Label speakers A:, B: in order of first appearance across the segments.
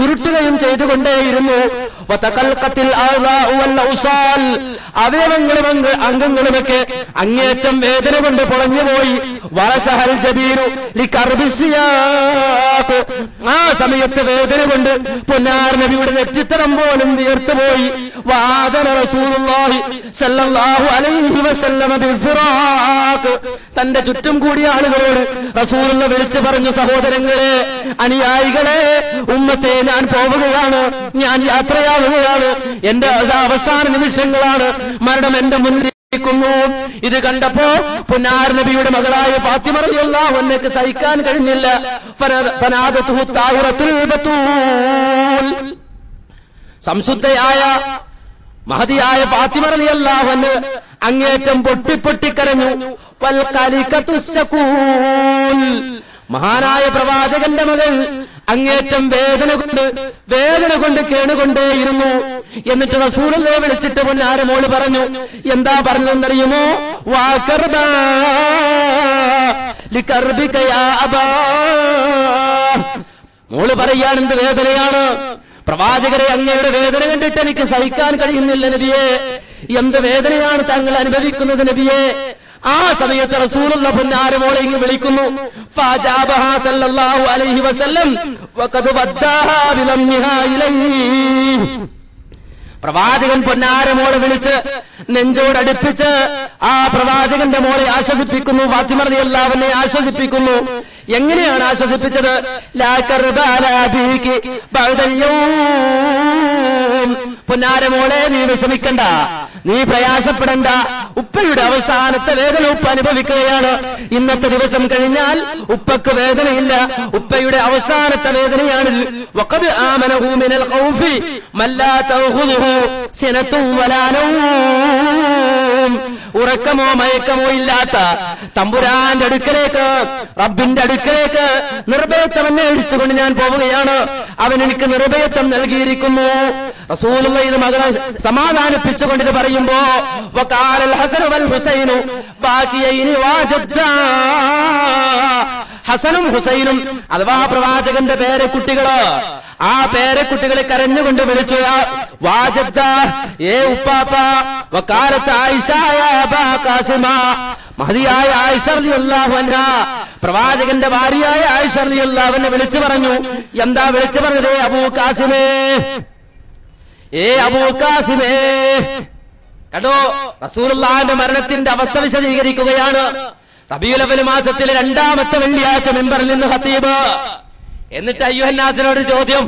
A: ചുരുട്ടുകയും ചെയ്തുകൊണ്ടേയിരുന്നു. അവയവങ്ങളും അംഗങ്ങളുമൊക്കെ അങ്ങേറ്റം വേദന കൊണ്ട് പൊളഞ്ഞുപോയി. ആ സമയത്ത് വേദന കൊണ്ട് പൊന്നാർ നബിയുടെ നെറ്റിത്തരം പോലും വിയർത്തുപോയി. തന്റെ ചുറ്റും കൂടിയ ആളുകളോട് റസൂലുള്ളാഹി വിളിച്ചു പറഞ്ഞു, സഹോദരങ്ങളെ, അനുയായികളെ, ഉമ്മത്തെ, ഞാൻ പോവുകയാണ്, ഞാൻ യാത്രയാവുകയാണ്, എന്റെ അവസാന നിമിഷങ്ങളാണ്, മരണം എന്റെ മുന്നിലിരിക്കുന്നു. ഇത് കണ്ടപ്പോ പുന്നാർ നബിയുടെ മകളായ ഫാത്തിമ റളിയല്ലാഹു അൻഹയ്ക്ക് സഹിക്കാൻ കഴിഞ്ഞില്ല. ഫനാദതുഹു താഹിറത്തുൽ ബതൂൽ, സംശുദ്ധയായ മഹദിയായ ഫാത്തിമ റളിയല്ലാഹു അൻഹ അങ്ങേറ്റം പൊട്ടിപ്പൊട്ടിക്കരഞ്ഞു. മഹാനായ പ്രവാചകന്റെ മകൾ അങ്ങേറ്റം വേദന കൊണ്ട് കേണുകൊണ്ടേയിരുന്നു. എന്നിട്ട് റസൂലുള്ളാഹിയെ വിളിച്ചിട്ട് പൊന്നാര മോള് പറഞ്ഞു, എന്താ പറഞ്ഞതെന്നറിയുമോ? മോള് പറയാണ്, എന്ത് വേദനയാണ് പ്രവാചകരെ, അങ്ങയുടെ വേദന കണ്ടിട്ട് എനിക്ക് സഹിക്കാൻ കഴിയുന്നില്ല നബിയെ. എന്ത് വേദനയാണ് താങ്കൾ അനുഭവിക്കുന്നത് നബിയെ? ആ സമയത്ത് റസൂലുള്ളാഹി പൊന്നാര മോളെ ഇങ്ങ് വിളിക്കുന്നു. ഫജാബഹാ സല്ലല്ലാഹു അലൈഹി വസല്ലം വഖദ് വദ്ദാഹാ ബിലംനിഹാ ഇലൈഹി. പ്രവാചകൻ പൊന്നാര മോളെ വിളിച്ച് നെഞ്ചോടടുപ്പിച്ച് ആ പ്രവാചകന്റെ മോളെ ആശ്വസിപ്പിക്കുന്നു. ഫാത്തിമ റളിയല്ലാഹു അൻഹയെ ആശ്വസിപ്പിക്കുന്നു. എങ്ങനെയാണ് ആശ്വസിപ്പിച്ചത്? ലാ കർബാല ബികി ബഅദൽ യൗം. പൊന്നാര മോളെ, നീ വിഷമിക്കണ്ട, നീ പ്രയാസപ്പെടണ്ട. ഉപ്പയുടെ അവസാനത്തെ വേദന ഉപ്പ അനുഭവിക്കുകയാണ്. ഇന്നത്തെ ദിവസം കഴിഞ്ഞാൽ ഉപ്പക്ക് വേദനയില്ല. ഉപ്പയുടെ അവസാനത്തെ വേദനയാണ്. വഖദ് ആമനഹു മിനൽ ഖൗഫി മല്ലാ തഖുദുഹു സിനത്തും വലാ നൗം. ഉറക്കമോ മയക്കമോ ഇല്ലാത്ത തമ്പുരാന്റെ അടുക്കലേക്ക്, റബ്ബിന്റെ അടുക്കലേക്ക് നിർഭയത്വം അന്വേഷിച്ചുകൊണ്ട് ഞാൻ പോവുകയാണ്. അവൻ എനിക്ക് നിർഭയത്വം നൽകിയിരിക്കുന്നു. റസൂലുള്ളാഹി ഇത് മകളെ സമാധാനിപ്പിച്ചുകൊണ്ടിട്ട് പറയുമ്പോ, വഖാലൽ ഹസനു വൽ ഹുസൈനു ബാഖിയൈനി വാജദ്ദാ. ഹസനും ഹുസൈനും അഥവാ പ്രവാചകന്റെ പേരക്കുട്ടികള്, ആ പേരക്കുട്ടികളെ കരഞ്ഞുകൊണ്ട് വിളിച്ചു, വാജദ്ദ, ഏ ഉപ്പാപ്പ. വഖാലത്ത് ആയിഷ യാ അബാ ഖാസിമ. മഹദിയായ ആയിഷ റളിയല്ലാഹു അൻഹ, പ്രവാചകന്റെ ഭാര്യയായ ആയിഷ റളിയല്ലാഹു അൻഹ വിളിച്ചു പറഞ്ഞു. എന്താ വിളിച്ചു പറഞ്ഞത്? അബൂ ഖാസിമേ, ഏ അബൂ ഖാസിമേ. കണ്ടോ, റസൂലുള്ളാഹിന്റെ മരണത്തിന്റെ അവസ്ഥ വിശദീകരിക്കുകയാണ്. റബീഉൽ അവ്വൽ മാസത്തിലെ 2ാമത്തെ വെള്ളിയാഴ്ച മിമ്പറിൽ നിന്ന് ഖതീബ്. എന്നിട്ട് അയ്യുഹന്നാസിനോട് ചോദ്യം,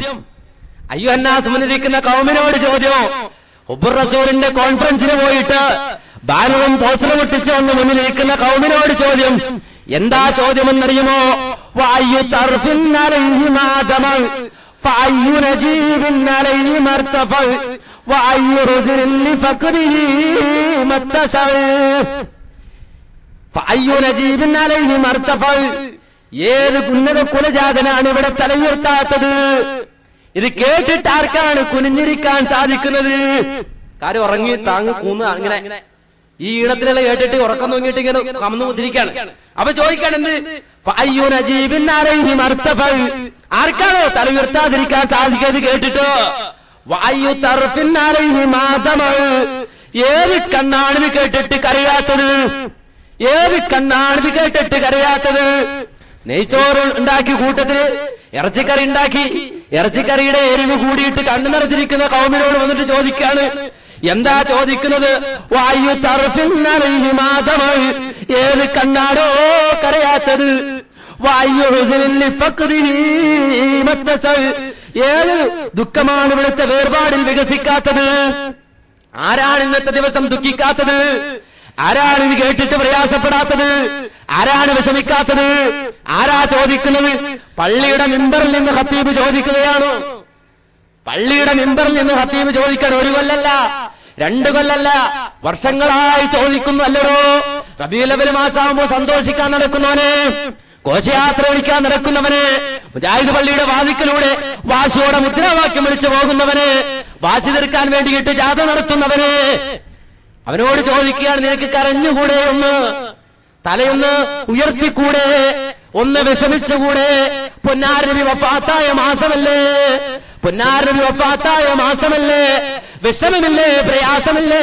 A: അയ്യുഹന്നാസ് മുന്നിരിക്കുന്ന ഖൗമിനോട് ചോദ്യം. ഹുബ്ബുർ റസൂലിന്റെ കോൺഫറൻസിന് പോയിട്ട് ബാനറും പോസ്റ്ററും ഒട്ടിച്ച് വന്ന് മുന്നിലിരിക്കുന്ന ഖൗമിനോട് ചോദ്യം. എന്താ ചോദ്യമെന്നറിയുമോ? വഅയ്യു തർഫിൻ അലൈഹി മാദമ ഫഅയ്യു നജീബിൻ അലൈഹി മർതഫ വഅയ്യു റുസ്ലിൻ ലിഫഖരിഹി മത്തസൽ ഫഅയ്യു നജീബിൻ അലൈഹി മർതഫ. ഏത് ഉന്നത കുലജാതനാണ് ഇവിടെ തലയുയർത്താത്തത്? ഇത് കേട്ടിട്ട് ആർക്കാണ് കുനിഞ്ഞിരിക്കാൻ സാധിക്കുന്നത്? കാര്യം ഉറങ്ങി താങ്ങ് കൂന്ന് അങ്ങനെ ഈ ഈണത്തിലുള്ള കേട്ടിട്ട് ഉറക്കം നോങ്ങിയിട്ട് ഇങ്ങനെ കമന്നു കുത്തിരിക്കാണ്. അപ്പൊ ചോദിക്കാൻ എന്ത്? ഫഅയ്യു നജീബിൻ അലൈഹി മർതഫ. ആർക്കാണോ തലയുയർത്താതിരിക്കാൻ സാധിക്കുന്നത് കേട്ടിട്ട്? വഅയ്യു തർഫിൻ അലൈഹി മാദമ. ഏത് കണ്ണാണിത് കേട്ടിട്ട് കരയാത്തത്? ഏത് കണ്ണാണിത് കേട്ടിട്ട് കരയാത്തത്? നെയ്ച്ചോറ് ഉണ്ടാക്കി കൂട്ടത്തില് ഇറച്ചിക്കറി ഉണ്ടാക്കി, ഇറച്ചിക്കറിയുടെ എരിവ് കൂടിയിട്ട് കണ്ണു നിറച്ചിരിക്കുന്ന ഖൗമിനോട് വന്നിട്ട് ചോദിക്കാണ്. എന്താ ചോദിക്കുന്നത്? വഅയ്യു തർഫിൻ അലൈഹി മാദമ. ഏത് കണ്ണാടോ കരയാത്തത്? വഅയ്യു ഹുസ്നിൻ ലിഫഖദിഹി മത്തസൽ. ഏത് ദുഃഖമാണ് ഇവിടുത്തെ വേർപാടിൽ വികസിക്കാത്തത്? ആരാണ് ഇന്നത്തെ ദിവസം ദുഃഖിക്കാത്തത്? ആരാണ് ഇത് കേട്ടിട്ട് പ്രയാസപ്പെടാത്തത്? ആരാണ് വിഷമിക്കാത്തത്? ആരാ ചോദിക്കുന്നത്? പള്ളിയുടെ മിമ്പറിൽ നിന്ന് ഖതീബ് ചോദിക്കുകയാണ്. പള്ളിയുടെ മിമ്പറിൽ നിന്ന് ഖതീബ് ചോദിക്കാൻ 1 കൊല്ലല്ല, 2 കൊല്ലല്ല, വർഷങ്ങളായി ചോദിക്കുന്നു. അല്ലടോ, റബീഉൽ അവ്വൽ മാസമാകുമ്പോ സന്തോഷിക്കാൻ നടക്കുന്നവനെ, ഘോഷയാത്ര വിളിക്കാൻ നടക്കുന്നവനെ, മുജാഹിദ് പള്ളിയുടെ വാതിക്കലൂടെ വാശിയോടെ മുദ്രാവാക്യം വിളിച്ചു പോകുന്നവനെ, വാശി തീർക്കാൻ വേണ്ടിയിട്ട് ജാഥ നടത്തുന്നവനെ, അവനോട് ചോദിക്കുകയാണ്, നിനക്ക് കരഞ്ഞുകൂടെ? ഒന്ന് തലയൊന്ന് ഉയർത്തിക്കൂടെ? ഒന്ന് വിഷമിച്ചുകൂടെ? പൊന്നാർ നബി വഫാത്തായ മാസമല്ലേ, പൊന്നാരനബി വഫാത്തായ മാസമല്ലേ, വിഷമമില്ലേ, പ്രയാസമില്ലേ?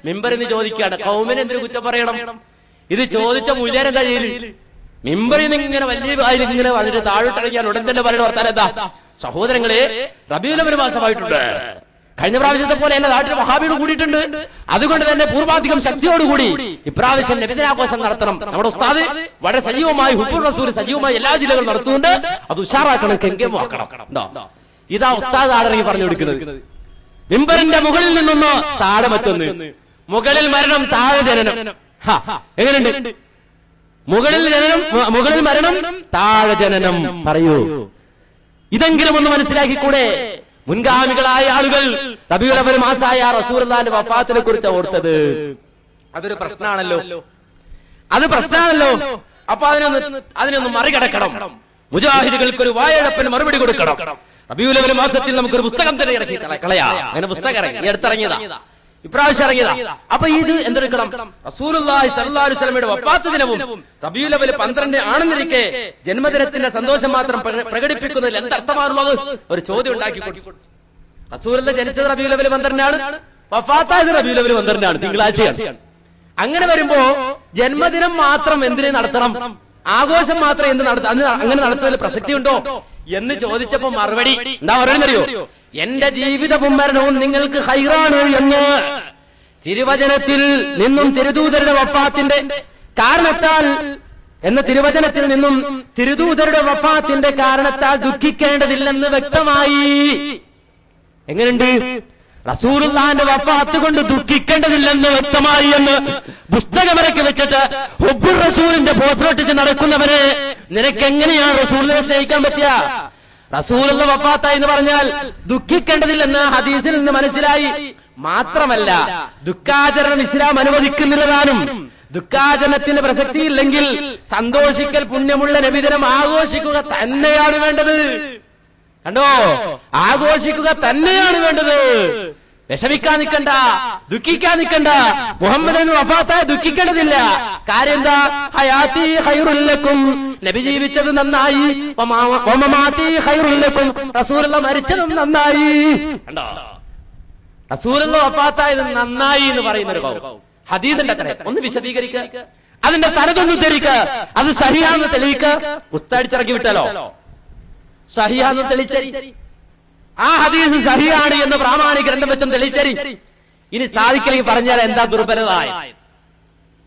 A: മിമ്പറിന് ചോദിക്കുകയാണ്, ഖൗമിന് എന്തൊരു കുറ്റം പറയണം? ഇത് ചോദിച്ച മുജാരം കഴിയില്ല. മിമ്പറിൽ നിന്ന് ഇങ്ങനെ വലിയ വായിൽ ഇങ്ങനെ വന്നിട്ട് താഴോട്ടിറങ്ങിയാൽ ഉടൻ തന്നെ പറയുന്ന വർത്താനം എന്താ? സഹോദരങ്ങളെ, റബീഉൽ അവ്വൽ മാസമായിട്ടുണ്ട്. കഴിഞ്ഞ പ്രാവശ്യത്തെ പോലെ എന്റെ നാട്ടിൽ വഹാബികൾ കൂടിയിട്ടുണ്ട്. അതുകൊണ്ട് തന്നെ പൂർവാധികം ശക്തിയോടുകൂടി ഇപ്രാവശ്യം നബിദിനാഘോഷം നടത്തണം. നമ്മുടെ ഉസ്താദ് വളരെ സജീവമായി ഹുബ്ബുർ റസൂൽ സജീവമായി എല്ലാ ജില്ലകളും നടത്തുന്നുണ്ട്. അത് ഉഷാറാക്കണം, കെങ്കേമാക്കണം. ഇതാ ഉസ്താദ് ആടറങ്ങി പറഞ്ഞു കൊടുക്കുന്നത്. മിമ്പറിന്റെ മുകളിൽ നിന്നൊന്ന് താഴെ മറ്റൊന്ന്. മുകളിൽ മരണം, താഴെ ജനനം. എങ്ങനെയുണ്ട്? മുകളിൽ മരണം, താഴെ ജനനം. പറയൂ, ഇതെങ്കിലും ഒന്ന് മനസ്സിലാക്കിക്കൂടെ? മുൻഗാമികളായ ആളുകൾ റബീഉൽ അവ്വൽ മാസമായ റസൂലുള്ളാഹിന്റെ വഫാത്തിനെ കുറിച്ച് ഓർത്തത്. അതൊരു പ്രശ്നമാണല്ലോ, അത് പ്രശ്നമാണല്ലോ. അപ്പൊ അതിനൊന്ന് മറികടക്കണം. മുജാഹിദുകൾക്ക് ഒരു വായടപ്പിന് മറുപടി കൊടുക്കണം. റബീഉൽ അവ്വൽ മാസത്തിൽ നമുക്കൊരു പുസ്തകം തന്നെ ഇറക്കി കളയാം. അങ്ങനെ പുസ്തകം ഇറങ്ങി, അടുത്തിറങ്ങിയതാ, ഇപ്രാവശ്യം ഇറങ്ങിയതാ. അപ്പൊ ഇത് എന്തെടുക്കണം? റസൂലുള്ളാഹി സ്വല്ലല്ലാഹു അലൈഹി വസല്ലമയുടെ വഫാത്ത് ദിനവും റബീഉൽ അവ്വൽ 12 ആണെന്നിരിക്കെ ജന്മദിനത്തിന്റെ സന്തോഷം മാത്രം പ്രകടിപ്പിക്കുന്നതിൽ എന്തർത്ഥമാണുള്ളത്? ഒരു ചോദ്യം ഉണ്ടാക്കി കൊടുത്തു. റസൂലുള്ളാഹി ജനിച്ചത് റബീഉൽ അവ്വൽ 12 വഫാത്തായത് റബീഉൽ അവ്വൽ 12 തിങ്കളാഴ്ചയാണ്. അങ്ങനെ വരുമ്പോ ജന്മദിനം മാത്രം എന്തിനു നടത്തണം? ആഘോഷം മാത്രം അങ്ങനെ നടത്തുന്നതിൽ പ്രസക്തി ഉണ്ടോ എന്ന് ചോദിച്ചപ്പോ മറുപടി എന്താ പറയുന്നറിയോ? എന്റെ ജീവിതവും മരണവും നിങ്ങൾക്ക് ഖൈറാണ് എന്ന് തിരുവചനത്തിൽ നിന്നും തിരുദൂതരുടെ വഫാത്തിന്റെ കാരണത്താൽ തിരുവചനത്തിൽ നിന്നും തിരുദൂതരുടെ വഫാത്തിന്റെ കാരണത്താൽ ദുഃഖിക്കേണ്ടതില്ലെന്ന് വ്യക്തമായി. എങ്ങനെയുണ്ട്? റസൂലുള്ളാഹിന്റെ വഫാത്ത് കൊണ്ട് ദുഃഖിക്കേണ്ടതില്ലെന്ന് വ്യക്തമായി എന്ന് പുസ്തകമിറക്കി വെച്ചിട്ട് ഹുബ്ബുർ റസൂലിന്റെ പോസ്റ്ററൊട്ടിച്ച് നടക്കുന്നവരെ നിനക്ക് എങ്ങനെയാണ് റസൂലിനെ സ്നേഹിക്കാൻ പറ്റുക? റസൂലുള്ള വഫാത്തായി എന്ന് പറഞ്ഞാൽ ദുഃഖിക്കേണ്ടതില്ലെന്ന് ഹദീസിൽ നിന്ന് മനസ്സിലായി. മാത്രമല്ല, ദുഃഖാചരണം ഇസ്ലാം അനുവദിക്കുന്നില്ലതാനും. ദുഃഖാചരണത്തിന് പ്രസക്തിയില്ലെങ്കിൽ സന്തോഷിക്കൽ പുണ്യമുള്ള നബിദിനം ആഘോഷിക്കുക തന്നെയാണ് വേണ്ടത്. കണ്ടോ? ആഘോഷിക്കുക തന്നെയാണ് വേണ്ടത്. വിഷമിക്കാൻ നിൽക്കണ്ട, ദുഃഖിക്കാൻ നിൽക്കണ്ട. മുഹമ്മദിന് വഫാത്തായ ദുഃഖിക്കേണ്ടതില്ല. കാര്യം എന്താ? ഹയാത്തി ഖൈറുൽ ലക്കും, നബി ജീവിച്ചത് നന്നായി. വമമാതി ഖൈറുൽ ലക്കും, റസൂലുള്ളാഹി മരിച്ചതും നന്നായി. കണ്ടോ? റസൂലുള്ളാഹി വഫാത്തായത് നന്നായി എന്ന് പറയുന്ന ഒരു ഹദീസിന്റെ അത്ര ഒന്ന് വിശദീകരിക്കുക, അതിന്റെ സനദൊന്ന് ഉദ്ധരിക്കുക, അത് സഹിയാന്ന് തെളിയിക്കുക. ഉസ്താദിച്ചിറക്കി വിട്ടാലോ സഹിയാന്ന് തെളിച്ചരി, ആ ഹദീസ് സഹിയാണ് എന്ന് പ്രാമാണിക ഗ്രന്ഥം വെച്ചും തെളിച്ചരി. ഇനി സാധിക്കലെങ്കിൽ പറഞ്ഞാൽ എന്താ ദുർബലതായ?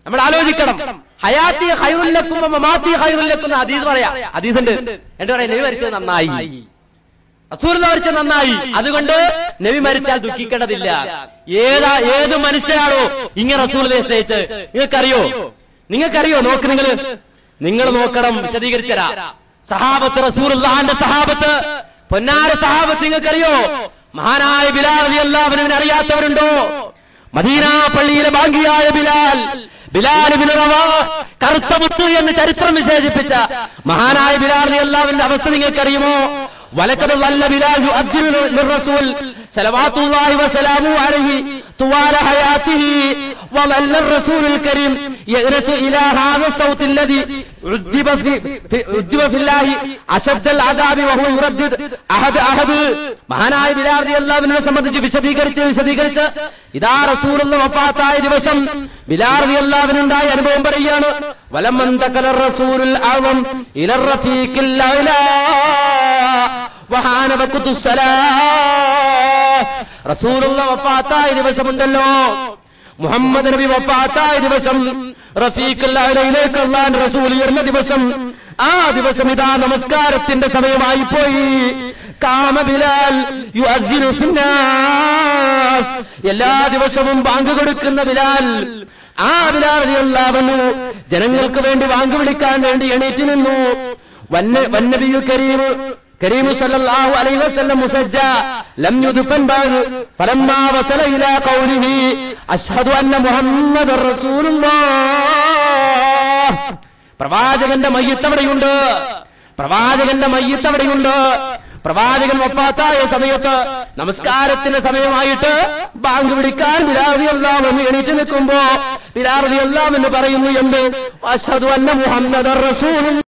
A: നമ്മൾ ആലോചിക്കണം. ഹയാത്തി ഖൈറുൽ ലക്കും വമമാതി ഖൈറുൽ ലക്കും എന്ന് ഹദീസ് പറയാ. ഹദീസുണ്ട്. എന്താ പറയാ? നബി മരിച്ചത് നന്നായി, റസൂലുള്ളാഹി മരിച്ചത് നന്നായി. അതുകൊണ്ട് നബി മരിച്ചാൽ ദുഃഖിക്കേണ്ടതില്ല. ഏത് മനുഷ്യരാണോ ഇങ്ങനെ റസൂലുള്ളാഹിയെ സ്നേഹിച്ചത്? നിങ്ങൾക്കറിയോ? നോക്ക്, നിങ്ങൾ നോക്കണം. വിശദീകരിച്ചരാ. സഹാബത്ത്, റസൂലുള്ളാഹിന്റെ സഹാബത്ത്, പൊന്നാര സഹാബത്ത് നിങ്ങൾക്കറിയോ? മഹാനായ ബിലാൽ റളിയല്ലാഹു അൻഹുവിനെ അറിയാത്തവരുണ്ടോ? മദീന പള്ളിയിലെ ബാങ്കിയായ ബിലാൽ ഇബ്നു റവാഹ്, കറുത്ത മുത്ത് എന്ന് ചരിത്രം വിശേഷിപ്പിച്ച മഹാനായ ബിലാൽ റളിയല്ലാഹു അൻഹുവിന്റെ അവസ്ഥ നിങ്ങൾക്കറിയുമോ? വലക്കദ് വല്ല ബിലാൽ യുഅദ്ദിനു ലിർറസൂൽ സല്ലല്ലാഹു വസല്ലമു അലൈഹി തുവാല ഹയാതിഹി വവല്ല റസൂലുൽ കരീം യഗ്റസു ഇലാ ഹാദാ സൗത്ത് അല്ലദി ഉദ്ദിബ ഫില്ലാഹി അശദ്ദൽ അദാബി വഹു യുറദ്ദിദ് അഹദ്. മഹാനായ ബിലാൽ റളിയല്ലാഹു അൻഹുവിനെ സംബന്ധിച്ച് വിശദീകരിച്ച് ഇദാ റസൂലുള്ളാഹി വഫാത്തായ ദിവസം ബിലാൽ റളിയല്ലാഹു അൻഹു ഉണ്ടായ അനുഭവം പറയുകയാണ്. വലമൻ തഖല റസൂലുൽ അഅ്വം ഇല റഫീഖിൽ അഅ്ലാ വഹാന വഖതുസ്സലാ. റസൂലുള്ളാഹി വഫാത്തായ ദിവസമുണ്ടല്ലോ, മുഹമ്മദ് നബി വഫാത്തായ ദിവസം, റഫീഖുൽ അഅ്ലയിലേക്ക് അല്ലാഹുവിന്റെ റസൂൽ ഉയർന്ന ദിവസം, ആ ദിവസം ഇതാ നമസ്കാരത്തിന്റെ സമയമായി പോയി. കാമ ബിലാൽ യുഅദ്ദിനു ഫിന്നാസ്, എല്ലാ ദിവസവും ബാങ്ക് കൊടുക്കുന്ന ബിലാൽ, ആ ബിലാൽ റളിയല്ലാഹു അൻഹു ജനങ്ങൾക്ക് വേണ്ടി ബാങ്ക് വിളിക്കാൻ വേണ്ടി എണീറ്റ് നിന്നു. വന്നബിയു കരീം സല്ലല്ലാഹു അലൈഹി വസല്ലം മുസജ്ജ ലം യുദ്ഫൻ ബഅദ് ഫലമ്മാ വസല ഇലാ ഖൗലിഹി അശ്ഹദു അന്ന മുഹമ്മദർ റസൂലുള്ളാഹ്. പ്രവാചകന്റെ മയ്യിത്ത് അവിടെയുണ്ട്. പ്രവാചകൻ വഫാത്തായ സമയത്ത് നമസ്കാരത്തിന്റെ സമയമായിട്ട് ബാങ്ക് വിളിക്കാൻ ബിലാൽ റളിയല്ലാഹു അൻഹു എണീറ്റ് നിൽക്കുമ്പോ ബിലാൽ റളിയല്ലാഹു അൻഹു പറയുന്നു, എന്ത്? അശ്ഹദു അന്ന മുഹമ്മദർ റസൂലുള്ളാഹ്.